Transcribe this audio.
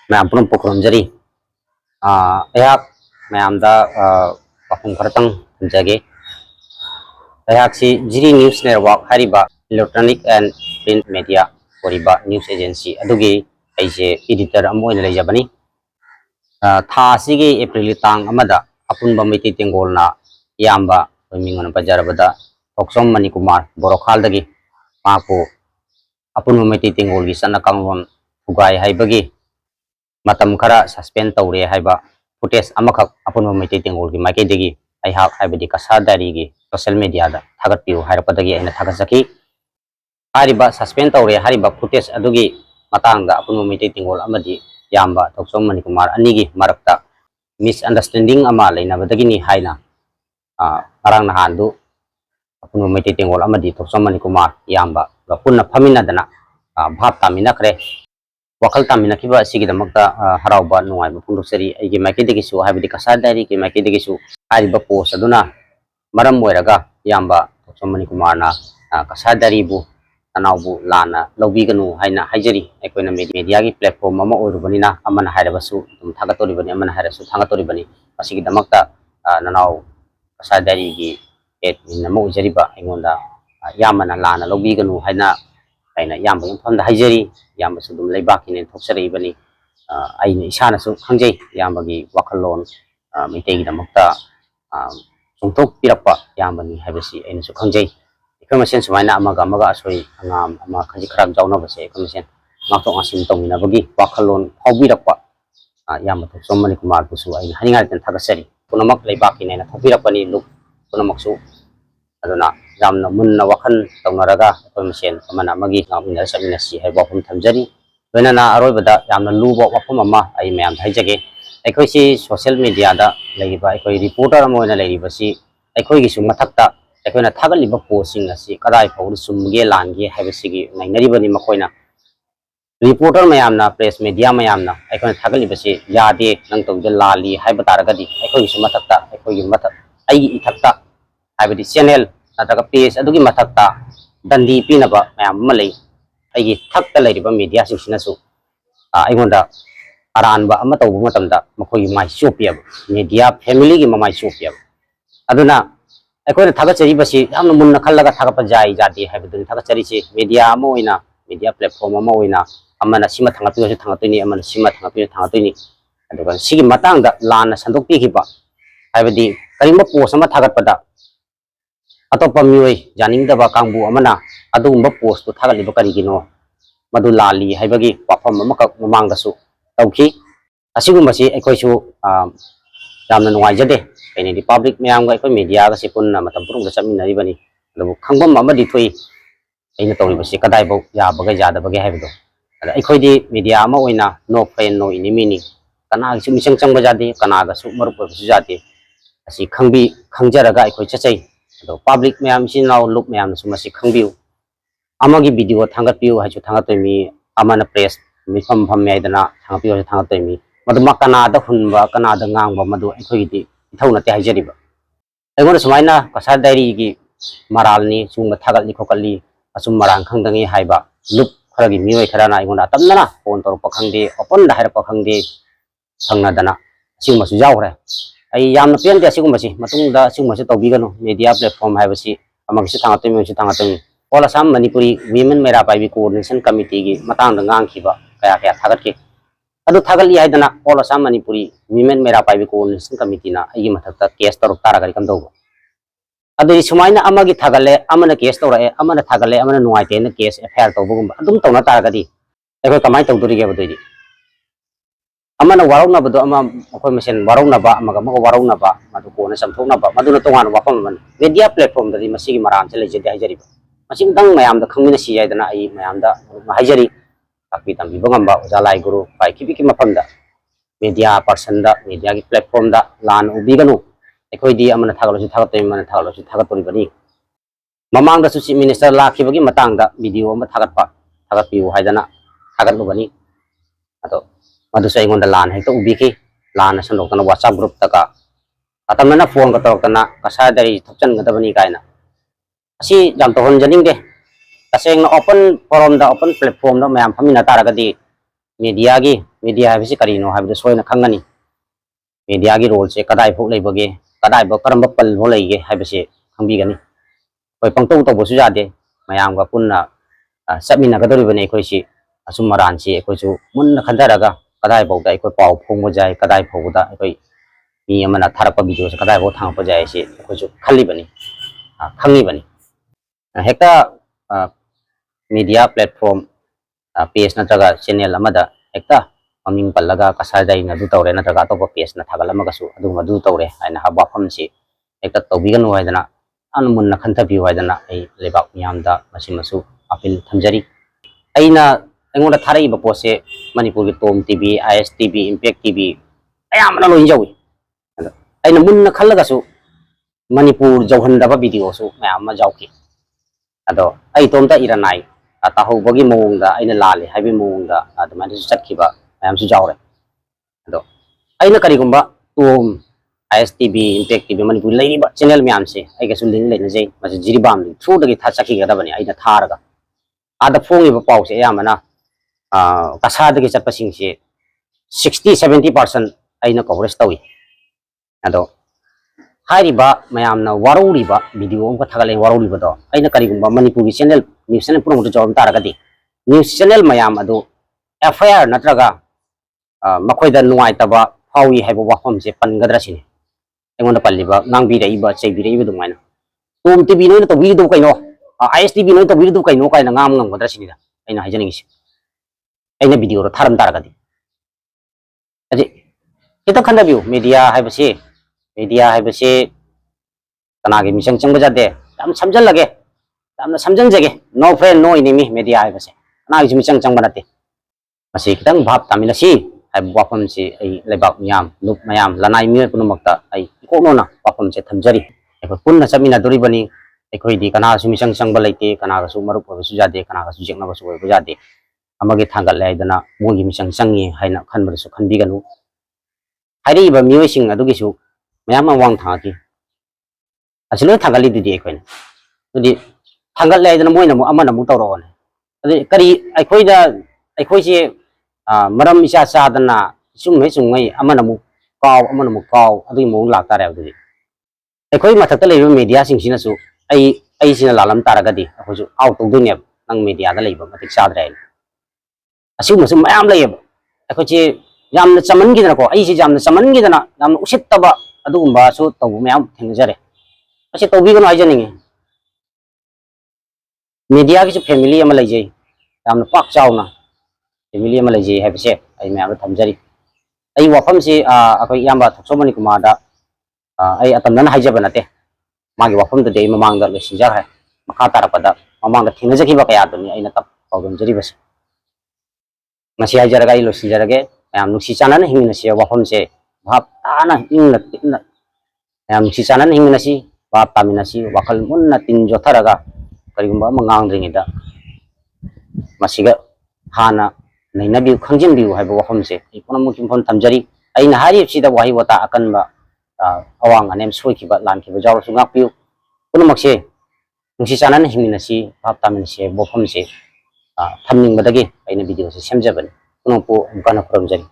मैं पुनः पुखरमजरी मैम वाफम खरतंग जगे जिरी news network electronic and print media news agency अदुगी ऐसे एडिटर लेजबनी थासीगी एप्रिल तांग अमदा अपुनबा मैती तेंगोलना याम्बा मिंगन पजरबदा थोक्सोम मणिकुमार बोरोखालदगी माको अपुनबा मैती तेंगोलगी सन्ना कांगलोन फुगाई हाइबगी मतम खरा सस्पेंड तौरे हाइबा फुटेज अमखक अपुनबा मैती तेंगोलगी माइकेदगी अहाक हाइबदी कसा डायरीगी सोशल मीडिया दा थागतपियो हाइरपदगी अइना थागसकी हारिबा सस्पेंड तौरे हारिबा फुटेज अदुगी मतंगदा अपुनबा मैती तेंगोल अमदी याम्बा थोक्सोम मणिकुमार अनिगी मरक्ता मिसअंडरस्टैंडिंग अमा लेनाबदगिनी हाइना अरंग नहानदु अपुनबा मैती तेंगोल अमदी थोक्सोम मणिकुमार याम्बा पुन्ना फमिनादना भाव तामिनखरे वखल तामिनखिबा सिगिदमक्ता हराउबा नुंगाइबा फोंदोक्चरी अइगी माइकेदगिसु हाइबदी कसा डायरी के माइकेदगिसु हारिबा पोस्ट अदुना मरम ओइरगा याम्बा थोक्सोम मणिकुमारना कसा डायरीबु तनाउबु लाना लौबीगनु हाइना हाइजरी अखोइना मीडिया की प्लेटफॉर्म अमा ओइरुबनिना अमना हाइरबसु तुम थागतोरिबनी अमना हाइरसु थागतोरिबनी असिगिदमक्ता ननाउ कसा डायरी की एड नमो ओइजरिबा अइगोंदा यामना लाना लौबीगनु हाइना अइना याम्बा यमफमदा हाइजरी याम्बसु दुम लेबाकिने थोक्सरिबनी अइना इसानासु खंजै याम्बगी वखलोन मितेगिदमक्ता चोंथोक पिरक्पा याम्बनी हाइबसी अइनासु खंजै इखमसेन सुमाइना अमगा अमगा असोई अंगाम अमा खजि खराब जाउनबसे इखमसेन ngatok ngasim tongminabagi wakhalon phaubirakpa yamba thoksom mणिकुमार busu aina haningai tan thagasari punamak leibaki naina thobirakpani luk punamaksu aduna jamna munna wakhan tongnaraga ikhomsen amana amagi ngamina saminasi hai wafum thamjari loinana aroibada yamna luba wafum ama ai mayam haijage aikhoisi social media da leiba aikoi reporter amoina leibasi aikoi gi sum mathakta aikhoina thagaliba posting asi kadai phau sumge lange haibasigi nainaribani makoina reporter मैमना press media मैमना अखोन थागलिबसे यादे नंग तौदे लाली हाइबा तारगदी अखोइसु मथक्ता अखोइगी मथक अइगी इथक्ता हाइबदी चैनल नतगा पेज अदुगी मथक्ता दंदी पिनबा मैम अमा लई अइगी थक्ता लैरिबा मीडिया सिंसिनासु अइगोंदा अरानबा अमा तौबा मतमदा मखोइगी माइ चोपियब मीडिया फैमिली की ममाइ चोपियब अदुना अखोइना थागचरिबसी यामना मुन्ना खल्लगा थागपा जाई जादे हाइबदुनि थागचरिसे मीडिया अमा ओइना मीडिया प्लेटफॉर्म अमा ओइना अमना सिमा थांगापियो थांगातोइनी अमना सिमा थांगापियो थांगातोइनी अदुगा सिगी मतंगदा लाना संदोकपिखिबा हाइबदी करिंबा पोस्ट अमा थागतपदा अतोपा मियोय जानिंगदबा कांगबु अमना अदुगुंबा पोस्ट तो थागलिबा करिगिनो मदु लाली हाइबगी वाफम अमकक ममांगदसु तौखि असिगुंबसी अखोइसु यामना नुंगाइजदे कइनेदि पब्लिक मयामगा अखोइ मीडियागसि पुन्ना मतम पुरुंगदा चमिनरिबनी अदुबु खंगबम अमदि थोइ अइना तौरिबसी कदाइबौ याबगा यादबगे हाइबदो अखोइदी मीडिया अमा ओइना नो फ्रेंड नो इनिमीनी कनागसु मिसंग चंगबा जादे कनागसु मरुप ओइबसु जादे असि खंबी खंजरगा अखोइ चचै अदो पब्लिक मयाम सिनाउ लुक मयामसु मसि खंबिउ अमागी वीडियो थांगतपिउ हाइसु थांगतोइमी अमाना प्रेस मिफम फम याइदना थांगपिउ हाइसु थांगतोइमी मदु मकनादा हुनबा कनादा ngang मदु अखोइदी इथौनते हाइजरिबा अइगोन सुमाइना कसा डायरी की मरालनी सुंग थागतली खोकली असुम मरांग खंगदंगी हाइबा लुक खरगी मियोय खराना अइगोना तमना फोन तौरपा खंगदे ओपन दा हाइरपा खंगदे संगनादना सिगुमसु यावरे अइ यामना पेनदे सिगुमसि मतुंगदा सिगुमसु तौबिगनो मीडिया प्लेटफॉर्म हाइबसि अमगिसु थांगतोइमी all Assam Manipuri women Meira Paibi coordination committee की मतंगदा ngang kaya kaya थागतके अदु थागली हाइदना all Assam Manipuri women Meira Paibi coordination committee ना अइगी मथक्ता केस तौरप तारगरि कमदौबो अदुई सुमाइना अमगी थागले अमना केस तौरए अमना थागले अमना नुआइतेना केस एफआईआर तौबगुम अदुम तौना तारगदी अखोइ कमाइ तौदुरिगे बदुइदि अमना वारौनबदो अमा अखोइ मसेन वारौनबा अमगा मगा वारौनबा मदु कोना समथौनबा मदुना तोंगान वाफम मन मीडिया प्लेटफॉर्म ददि मसिगी मरानसे लेजेदे हाइजरिबा मसिंग दंग मयामदा खंगिना सि याइदना अइ मयामदा हाइजरी ताकि तंबि बंगम्बा ओजालाई गुरु पाइकिबि मफमदा मीडिया पर्सन दा मीडिया की प्लेटफॉर्म दा लान उबिगनु अखोइदी अमना थागलसु थागतोइमी मन थागलसु थागतोरिबनी ममांगदसु चीफ मिनिस्टर लाखिबगी मतंगदा वीडियो अमा थागतपिउ हाइदना थागतलुबनी अदो मदुसु अइगोंदा लान हेक्ता उबिखि लान संदोक्तना WhatsApp ग्रुप तका अतमना फोन का तौरकना कसा डायरी थपचनगदबनी कायना असि जाम तौहनजनिंगदे तसेंगना ओपन फोरम दा ओपन प्लेटफॉर्म दा मयाम फमिना तारगदी मीडिया की मीडिया है करीनो है सोना खंगनी मीडिया की रोल से कदाई फो लेबगे कदाई करम पल फो लेगे है खंगनी कोई पंक्तौ तब जादे मैम पुनः चमीनगदने अखोसी असुम मरान से अखोसु मुन्न खंदरगा कदाई फौदा अखोई पाव फोंग जाए कदाई फौदा अखोई मी अमना थारप वीडियो से कदाई फौ थांगप जाए से अखोसु खल्लीबनी खंगीबनी हेक्ता मीडिया प्लेटफॉर्म पेज नत्रगा चैनल अमदा हेक्ता ममिंग पल्लगा कसादाई न दु तौरे नत्रगा अतोप पेज न थागलमगसु अदुम दु तौरे आइना हाबाफम से हेक्ता तौबिगनु हाइदना अन मुन्न खंथबिउ हाइदना ए लेबाक मियामदा मसिमसु अपील थमजरी अइना अइंगोंदा थारइबा पोसे मणिपुर की Tom TV IS TV Impact TV अयामना लोइन जावी अइना मुन्न खल्लगसु मणिपुर जौहनदबा वीडियोसु मयाम जाउकी अदो अइ तोमता इरनाई ताहौबगी मओंगदा अइना लाले हाइबे मओंगदा अदमाइना चटखिबा मयामसु जाउरे अदो अइना करिगुंबा Tom IS TV Impact TV Manipur लेरिबा चैनल मयाम से अइगसु लिंक लेनजै मसे जिरिबाम थ्रुदगी था चखिगदबनी अइना थारगा आदा फोंगिबा पाउसे अयामना कसादगी चटपसिंगसे 60-70% अइना कवरेज तौई अदो हाइरिबा मयामना वारौरिबा वीडियो अमका थागले वारौरिबदो अइना करिगुंबा मणिपुर की चैनल न्यूज़ चैनल पुरमु जवाब तारगदी न्यूज़ चैनल मयाम अदो एफआईआर नत्रगा मखोइदा नुवाइतबा फावी हाइबा वाफम से पनगद्रसिने एंगोंदा पल्लिबा नांगबिरइबा चैबिरइबा दुमाइना टॉम टीवी नोइना तौबिरिदो कइनो आईएस टीवी नोइना तौबिरिदो कइनो काइना ngam ngamgadrasini aina haijaningisi aina video ro tharam taragadi aje kita khanda biu media haibase kanagi misang changba jade yam samjal lage yamna samjan jage no friend no enemy media haibase kanagi misang changba nate masi kitang bhap taminasi hai wafam si ai lebak miyam lup mayam lanai mi punumakta ai kono na wafam se thamjari ai punna chamina dori bani अखोई कना मिसंग चंग लेते कना मरुप जादे कना जेक्नबू जादे थागल मोगी मिसंग चंगी है खनबू खनबीगनु मियों मैम वांग थाकी लो थागलीदी अखोई थागल मोइन तौरने करी अखोईसे मरम इचा चादना चुम्हे चुंगई काव मौं लातारे अखोई मथक मीडिया सिंह लालम तारगदी अखोजु आउट तौदोने नंग मीडिया दा लेबा मतिक चाद्रे असिगुमसु मयाम लेब अखोचे यामना चमनगिदनको अइसे यामना चमनगिदना यामना उसित्तबा अदुगुंबा सु तौबु मयाम थेंगजरे असे तौबिगनो हाइजनिंगे मीडिया की फैमिली अमा लेजै यामना पाक चावना फैमिली अमा लेजै हाइबसे अइ मयाम थमजरी अइ वाफम से अखोई यामबा थोक्सोमनि कुमार दा अइ अतमना हाइजबा नते मागी वाफम दे ममांग दा लोसिजा है मखा तारपदा ममांग थेंगजखिबा कयादुनि अइना तप पाउगमजरिबस मसी हाइजरगा इ लोसिजरगे मयाम नुसी चानन हिमिनसी वाफम से भाप ताना इंगना तिना मयाम नुसी चानन हिमिनसी भाप तामिनसी वाखल मुन्ना तिन जोथरगा करिगुंबा मंगांद्रिंगिदा मसीगा हाना नैनबि खंजिनबिउ हाइबा वाफम से इकोनोमि किमफोन थमजरी अइना हारिबसिदा वाहि वता अकनबा अवांग अनेम सोइखिबा लानखिबा जावरसु गापिउ पुनमक्से नुसी चानन हिमिनसी भाप तामिनसी वाफम से थमनिंगबदगी अइना वीडियो से सेमजबनी पुनमपु गना खुरमजरी।